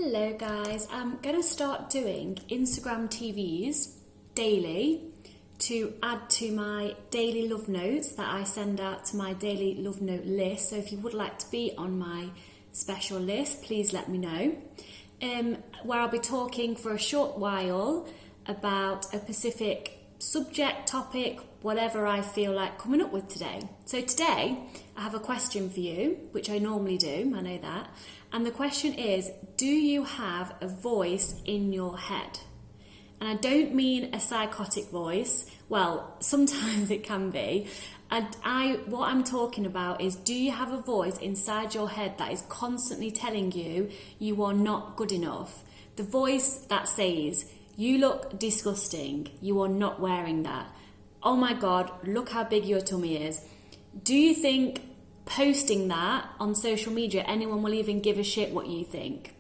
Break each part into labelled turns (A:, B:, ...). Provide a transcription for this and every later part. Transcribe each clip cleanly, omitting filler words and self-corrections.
A: Hello guys, I'm going to start doing Instagram TVs daily to add to my daily love notes that I send out to my daily love note list. So if you would like to be on my special list, please let me know. Where I'll be talking for a short while about a specific subject, topic, whatever I feel like coming up with today. So today I have a question for you, which I normally do, I know that. And the question is, do you have a voice in your head? And I don't mean a psychotic voice. Well, sometimes it can be. What I'm talking about is, do you have a voice inside your head that is constantly telling you you are not good enough? The voice that says, you look disgusting, you are not wearing that. Oh my God, look how big your tummy is. Do you think posting that on social media, anyone will even give a shit what you think?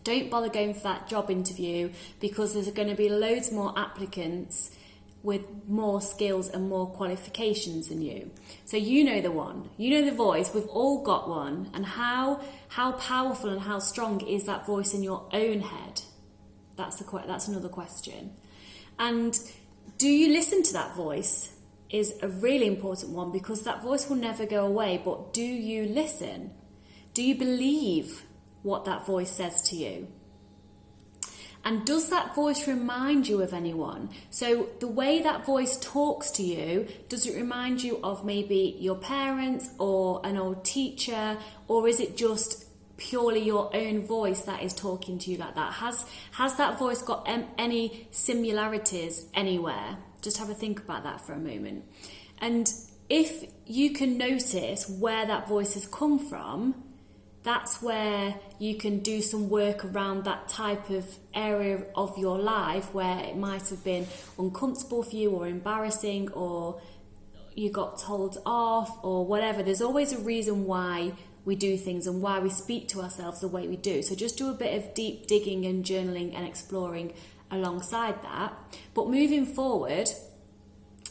A: Don't bother going for that job interview, because there's going to be loads more applicants with more skills and more qualifications than you. So you know the one, you know the voice, we've all got one. And how powerful and how strong is that voice in your own head? That's another question. And do you listen to that voice is a really important one, because that voice will never go away. But do you listen? Do you believe what that voice says to you? And does that voice remind you of anyone? So the way that voice talks to you, does it remind you of maybe your parents or an old teacher? Or is it just purely your own voice that is talking to you like that? Has that voice got any similarities anywhere? Just have a think about that for a moment. And if you can notice where that voice has come from, that's where you can do some work around that type of area of your life where it might have been uncomfortable for you or embarrassing, or you got told off or whatever. There's always a reason why we do things and why we speak to ourselves the way we do. So just do a bit of deep digging and journaling and exploring alongside that. But moving forward,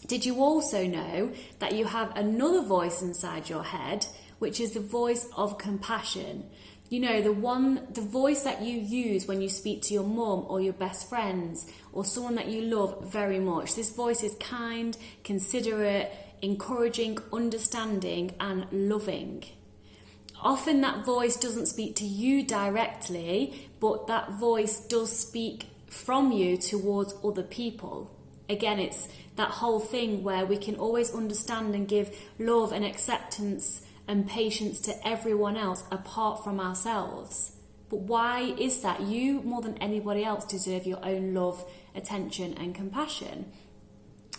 A: did you also know that you have another voice inside your head, which is the voice of compassion? You know, the voice that you use when you speak to your mum or your best friends or someone that you love very much. This voice is kind, considerate, encouraging, understanding, and loving. Often that voice doesn't speak to you directly, but that voice does speak from you towards other people. Again, it's that whole thing where we can always understand and give love and acceptance and patience to everyone else apart from ourselves. But why is that? You, more than anybody else, deserve your own love, attention, and compassion.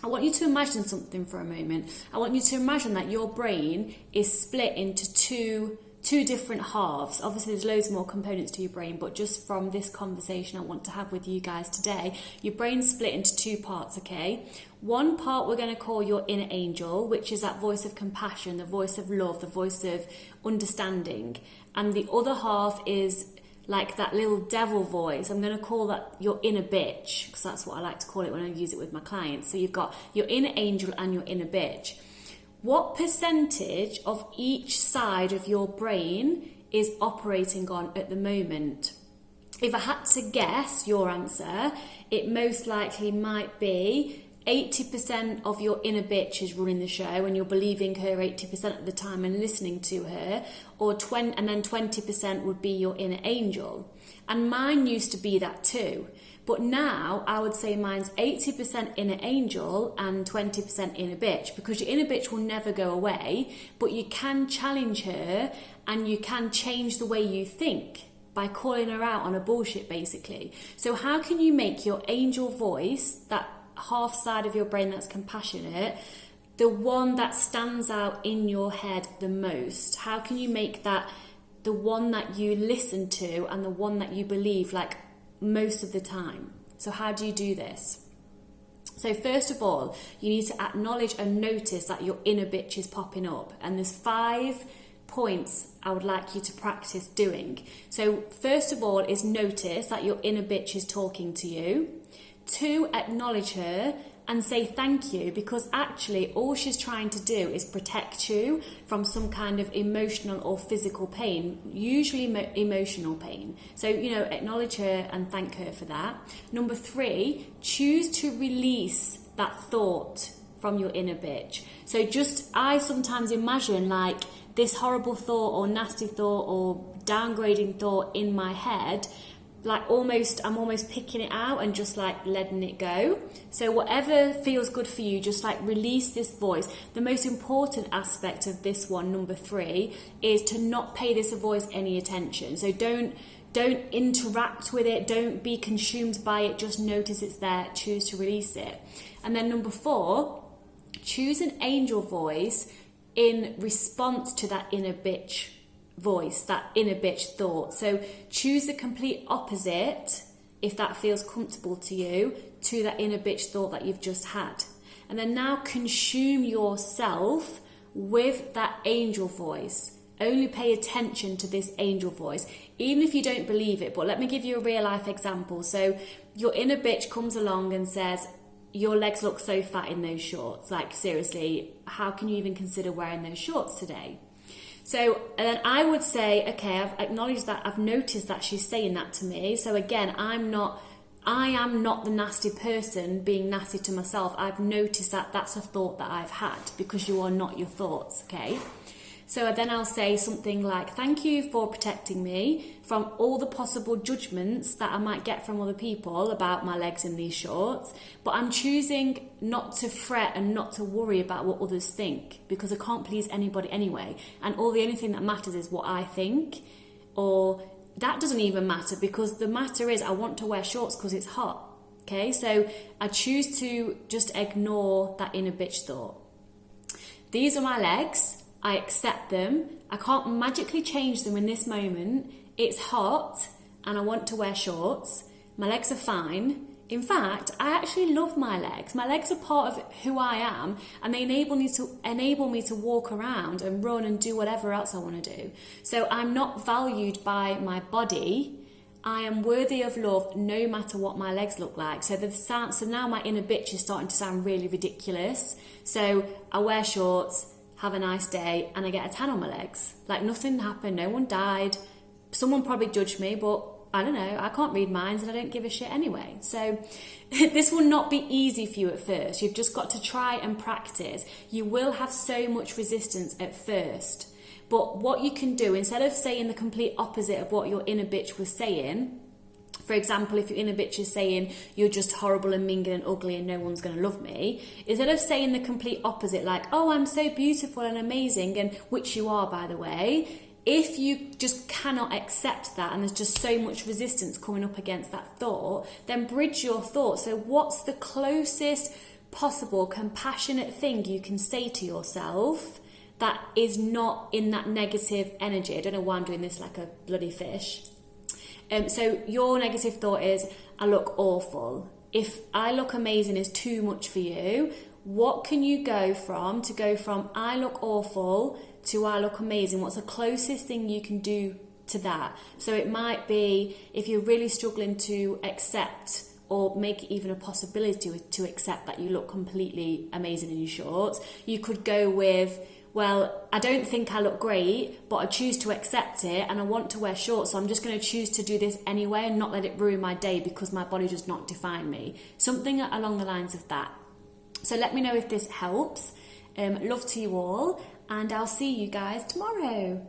A: I want you to imagine something for a moment. I want you to imagine that your brain is split into two different halves. Obviously there's loads more components to your brain, but just from this conversation I want to have with you guys today, your brain's split into two parts, okay? One part we're going to call your inner angel, which is that voice of compassion, the voice of love, the voice of understanding. And the other half is like that little devil voice. I'm going to call that your inner bitch, because that's what I like to call it when I use it with my clients. So you've got your inner angel and your inner bitch. What percentage of each side of your brain is operating on at the moment? If I had to guess your answer, it most likely might be 80% of your inner bitch is running the show and you're believing her 80% of the time and listening to her, and then 20% would be your inner angel. And mine used to be that too. But now I would say mine's 80% inner angel and 20% inner bitch, because your inner bitch will never go away, but you can challenge her and you can change the way you think by calling her out on a bullshit, basically. So how can you make your angel voice, that half side of your brain that's compassionate, the one that stands out in your head the most? How can you make that the one that you listen to and the one that you believe, like, most of the time? So how do you do this? So first of all, you need to acknowledge and notice that your inner bitch is popping up. And there's 5 points I would like you to practice doing. So first of all is notice that your inner bitch is talking to you. 2, acknowledge her and say thank you, because actually all she's trying to do is protect you from some kind of emotional or physical pain, usually emotional pain. So, acknowledge her and thank her for that. Number 3, choose to release that thought from your inner bitch. So I sometimes imagine like this horrible thought or nasty thought or downgrading thought in my head, like I'm almost picking it out and just like letting it go. So whatever feels good for you, just like release this voice. The most important aspect of this one, number 3, is to not pay this voice any attention. So don't interact with it, don't be consumed by it, just notice it's there, choose to release it. And then number 4, choose an angel voice in response to that inner bitch voice, that inner bitch thought. So choose the complete opposite, if that feels comfortable to you, to that inner bitch thought that you've just had. And then now consume yourself with that angel voice. Only pay attention to this angel voice, even if you don't believe it. But let me give you a real life example. So your inner bitch comes along and says, your legs look so fat in those shorts. Like, seriously, how can you even consider wearing those shorts today? So, and then I would say, okay, I've acknowledged that, I've noticed that she's saying that to me. So again, I am not the nasty person being nasty to myself. I've noticed that that's a thought that I've had, because you are not your thoughts, okay? So then I'll say something like, thank you for protecting me from all the possible judgments that I might get from other people about my legs in these shorts, but I'm choosing not to fret and not to worry about what others think, because I can't please anybody anyway. And the only thing that matters is what I think, or that doesn't even matter, because the matter is I want to wear shorts because it's hot. Okay, so I choose to just ignore that inner bitch thought. These are my legs. I accept them. I can't magically change them in this moment. It's hot and I want to wear shorts. My legs are fine. In fact, I actually love my legs. My legs are part of who I am, and they enable me to walk around and run and do whatever else I want to do. So I'm not valued by my body. I am worthy of love no matter what my legs look like. So now my inner bitch is starting to sound really ridiculous. So I wear shorts, have a nice day, and I get a tan on my legs. Like nothing happened, no one died. Someone probably judged me, but I don't know, I can't read minds and I don't give a shit anyway. So this will not be easy for you at first. You've just got to try and practice. You will have so much resistance at first. But what you can do, instead of saying the complete opposite of what your inner bitch was saying, for example, if your inner bitch is saying you're just horrible and mean and ugly and no one's going to love me, instead of saying the complete opposite, like, oh, I'm so beautiful and amazing, and which you are, by the way, if you just cannot accept that and there's just so much resistance coming up against that thought, then bridge your thought. So what's the closest possible compassionate thing you can say to yourself that is not in that negative energy? I don't know why I'm doing this like a bloody fish. So your negative thought is, I look awful. If I look amazing is too much for you, what can you go from I look awful to I look amazing? What's the closest thing you can do to that? So it might be, if you're really struggling to accept or make it even a possibility to accept that you look completely amazing in your shorts, you could go with, well, I don't think I look great, but I choose to accept it and I want to wear shorts, so I'm just going to choose to do this anyway and not let it ruin my day because my body does not define me. Something along the lines of that. So let me know if this helps. Love to you all, and I'll see you guys tomorrow.